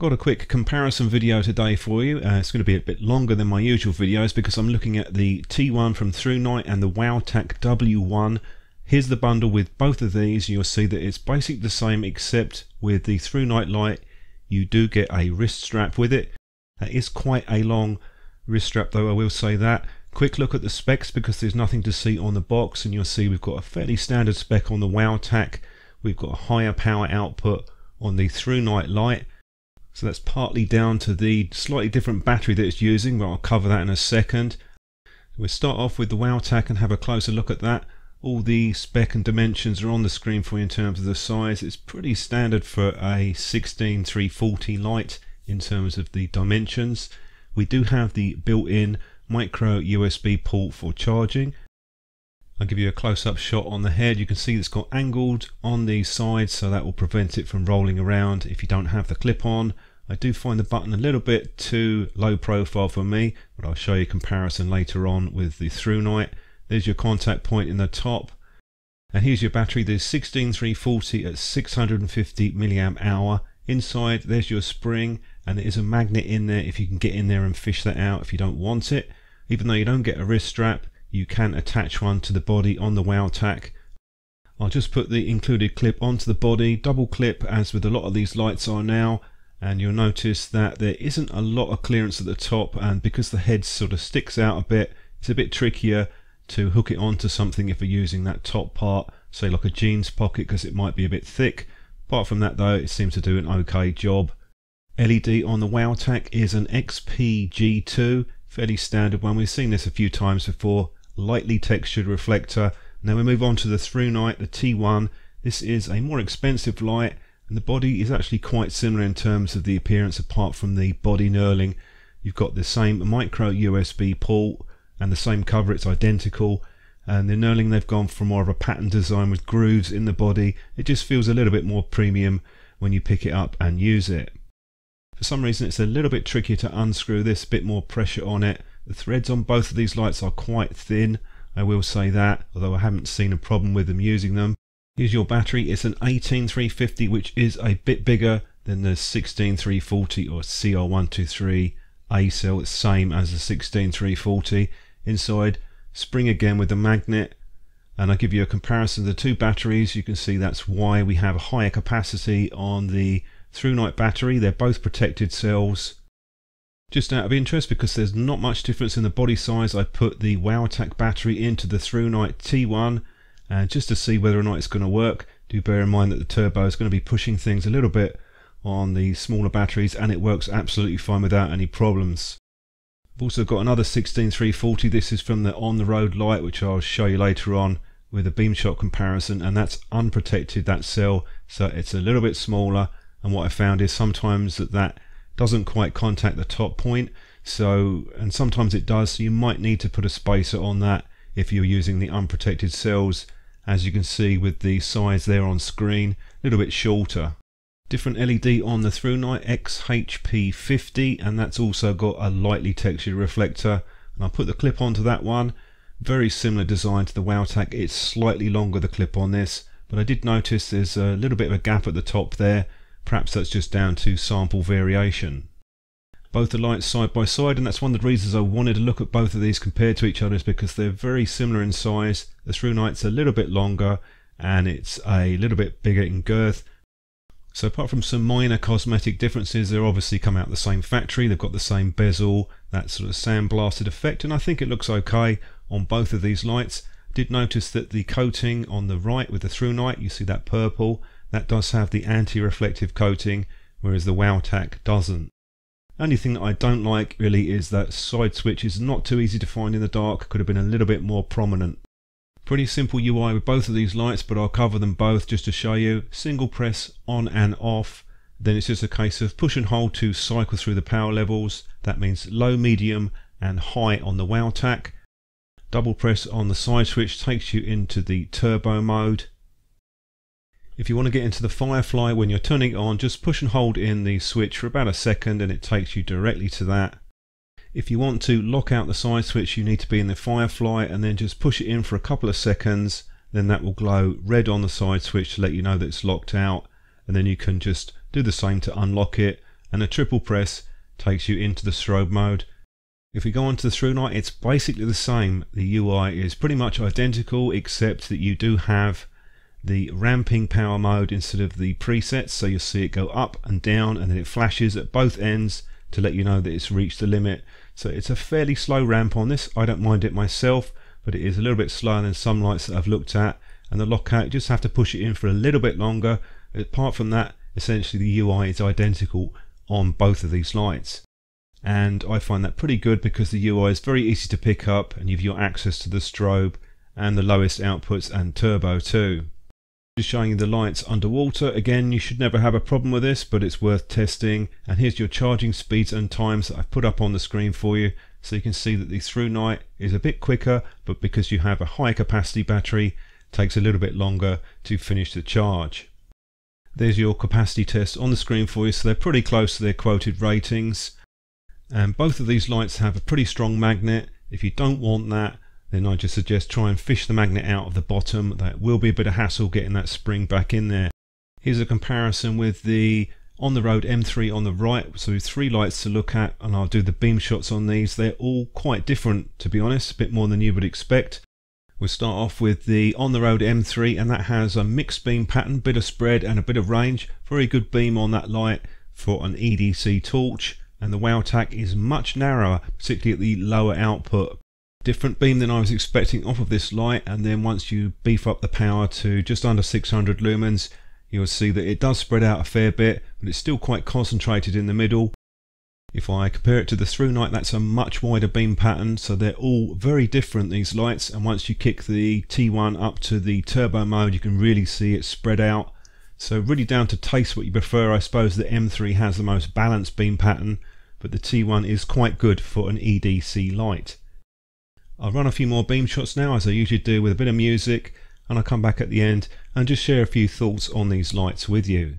Got a quick comparison video today for you. It's going to be a bit longer than my usual videos because I'm looking at the T1 from Thrunite and the Wowtac W1. Here's the bundle with both of these. You'll see that it's basically the same, except with the Thrunite light you do get a wrist strap with it. That is quite a long wrist strap though, I will say that. Quick look at the specs because there's nothing to see on the box, and you'll see we've got a fairly standard spec on the Wowtac. We've got a higher power output on the Thrunite light. So that's partly down to the slightly different battery that it's using, but I'll cover that in a second. We'll start off with the Wowtac and have a closer look at that. All the spec and dimensions are on the screen for you in terms of the size. It's pretty standard for a 16340 light in terms of the dimensions. We do have the built-in micro USB port for charging. I'll give you a close-up shot on the head. You can see it's got angled on the sides, so that will prevent it from rolling around if you don't have the clip on. I do find the button a little bit too low profile for me, but I'll show you a comparison later on with the Thrunite. There's your contact point in the top, and here's your battery. There's 16340 at 650 milliamp hour. Inside there's your spring, and there is a magnet in there if you can get in there and fish that out if you don't want it. Even though you don't get a wrist strap, you can attach one to the body on the Wowtac. I'll just put the included clip onto the body, double clip as with a lot of these lights are now, and you'll notice that there isn't a lot of clearance at the top, and because the head sort of sticks out a bit, it's a bit trickier to hook it onto something if you're using that top part, say like a jeans pocket, because it might be a bit thick. Apart from that though, it seems to do an okay job. LED on the Wowtac is an XPG2, fairly standard one. We've seen this a few times before. Lightly textured reflector. Now we move on to the Thrunite, the T1. This is a more expensive light, and the body is actually quite similar in terms of the appearance, apart from the body knurling. You've got the same micro USB port and the same cover, it's identical, and the knurling, they've gone for more of a pattern design with grooves in the body. It just feels a little bit more premium when you pick it up and use it. For some reason it's a little bit trickier to unscrew this, a bit more pressure on it. The threads on both of these lights are quite thin, I will say that, although I haven't seen a problem with them using them. Here's your battery. It's an 18350, which is a bit bigger than the 16340 or CR123A cell. It's same as the 16340. Inside, spring again with the magnet, and I'll give you a comparison of the two batteries. You can see that's why we have a higher capacity on the Thrunite battery. They're both protected cells. Just out of interest, because there's not much difference in the body size, I put the Wowtac battery into the Thrunite T1, and just to see whether or not it's going to work. Do bear in mind that the turbo is going to be pushing things a little bit on the smaller batteries, and it works absolutely fine without any problems. I've also got another 16340. This is from the on-the-road light, which I'll show you later on with a beam shot comparison, and that's unprotected, that cell, so it's a little bit smaller. And what I found is sometimes that doesn't quite contact the top point, and sometimes it does, so you might need to put a spacer on that if you're using the unprotected cells. As you can see with the size there on screen, a little bit shorter. Different LED on the Thrunite, XHP50, and that's also got a lightly textured reflector, and I'll put the clip onto that one. Very similar design to the Wowtac. It's slightly longer, the clip on this, but I did notice there's a little bit of a gap at the top there. Perhaps that's just down to sample variation. Both the lights side by side, and that's one of the reasons I wanted to look at both of these compared to each other, is because they're very similar in size. The Thrunite's a little bit longer and it's a little bit bigger in girth. So apart from some minor cosmetic differences, they're obviously come out the same factory. They've got the same bezel, that sort of sandblasted effect, and I think it looks okay on both of these lights. Did notice that the coating on the right with the Thrunite, you see that purple, that does have the anti-reflective coating, whereas the Wowtac doesn't. Only thing that I don't like really is that side switch is not too easy to find in the dark, could have been a little bit more prominent. Pretty simple UI with both of these lights, but I'll cover them both just to show you. Single press on and off, then it's just a case of push and hold to cycle through the power levels. That means low, medium and high on the Wowtac. Double press on the side switch takes you into the turbo mode. If you want to get into the Firefly when you're turning it on, just push and hold in the switch for about a second and it takes you directly to that. If you want to lock out the side switch, you need to be in the Firefly and then just push it in for a couple of seconds. Then that will glow red on the side switch to let you know that it's locked out, and then you can just do the same to unlock it and a triple press takes you into the strobe mode. If we go on to the Thrunite, it's basically the same. The UI is pretty much identical, except that you do have the ramping power mode instead of the presets, so you'll see it go up and down, and then it flashes at both ends to let you know that it's reached the limit. So it's a fairly slow ramp on this. I don't mind it myself, but it is a little bit slower than some lights that I've looked at. And the lockout, you just have to push it in for a little bit longer. Apart from that, essentially the UI is identical on both of these lights. And I find that pretty good because the UI is very easy to pick up, and you've got access to the strobe and the lowest outputs and turbo too. Just showing you the lights underwater. Again, you should never have a problem with this, but it's worth testing. And here's your charging speeds and times that I've put up on the screen for you, so you can see that the Thrunite is a bit quicker, but because you have a high capacity battery, it takes a little bit longer to finish the charge. There's your capacity test on the screen for you, so they're pretty close to their quoted ratings. And both of these lights have a pretty strong magnet. If you don't want that, then I just suggest try and fish the magnet out of the bottom. That will be a bit of hassle getting that spring back in there. Here's a comparison with the on the road M3 on the right. So 3 lights to look at, and I'll do the beam shots on these. They're all quite different, to be honest, a bit more than you would expect. We'll start off with the on the road M3, and that has a mixed beam pattern, bit of spread and a bit of range. Very good beam on that light for an EDC torch. And the Wowtac is much narrower, particularly at the lower output. Different beam than I was expecting off of this light, and then once you beef up the power to just under 600 lumens, you'll see that it does spread out a fair bit, but it's still quite concentrated in the middle. If I compare it to the Thrunite, that's a much wider beam pattern, so they're all very different, these lights. And once you kick the T1 up to the turbo mode, you can really see it spread out. So really down to taste what you prefer. I suppose the M3 has the most balanced beam pattern, but the T1 is quite good for an EDC light. I'll run a few more beam shots now, as I usually do, with a bit of music, and I'll come back at the end and just share a few thoughts on these lights with you.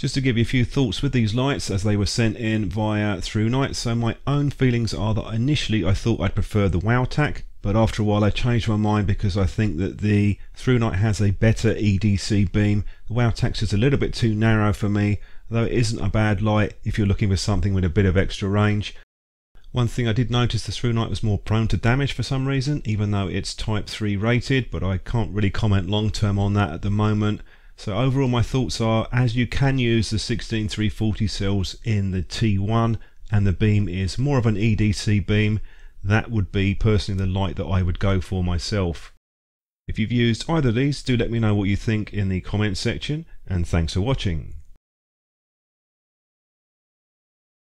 Just to give you a few thoughts with these lights as they were sent in via Thrunite. So my own feelings are that initially I thought I'd prefer the Wowtac, but after a while I changed my mind because I think that the Thrunite has a better EDC beam. The Wowtac's just a little bit too narrow for me, though it isn't a bad light if you're looking for something with a bit of extra range. One thing I did notice, the Thrunite was more prone to damage for some reason, even though it's Type 3 rated, but I can't really comment long term on that at the moment. So overall my thoughts are, as you can use the 16340 cells in the T1 and the beam is more of an EDC beam, that would be personally the light that I would go for myself. If you've used either of these, do let me know what you think in the comment section, and thanks for watching.